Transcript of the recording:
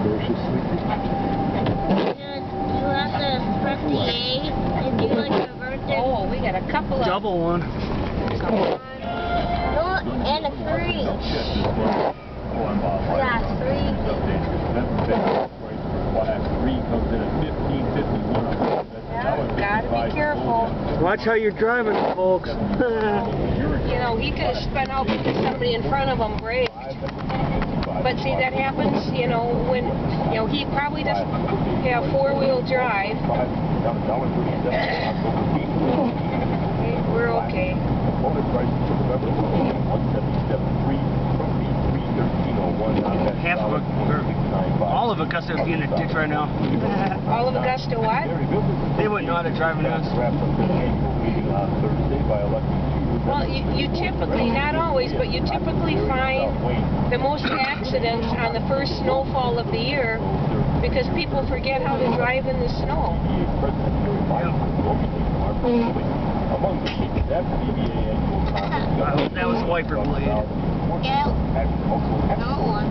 ferociously. You have to press the A and do like a vertical. Oh, we got a couple of... Double one. No, and a 3. Yeah, 3. Comes in at 15.51. Yeah, gotta be careful. Watch how you're driving, folks. You know, he could have spun out because somebody in front of him braked. But see, that happens, you know, when, you know, he probably doesn't have four-wheel drive. We're okay. Half of all of Augusta would be in the ditch right now. All of Augusta what? They wouldn't know how to drive in us. Well, you typically, not always, but you typically find the most accidents on the first snowfall of the year because people forget how to drive in the snow. That was a wiper blade. Yeah. No, one.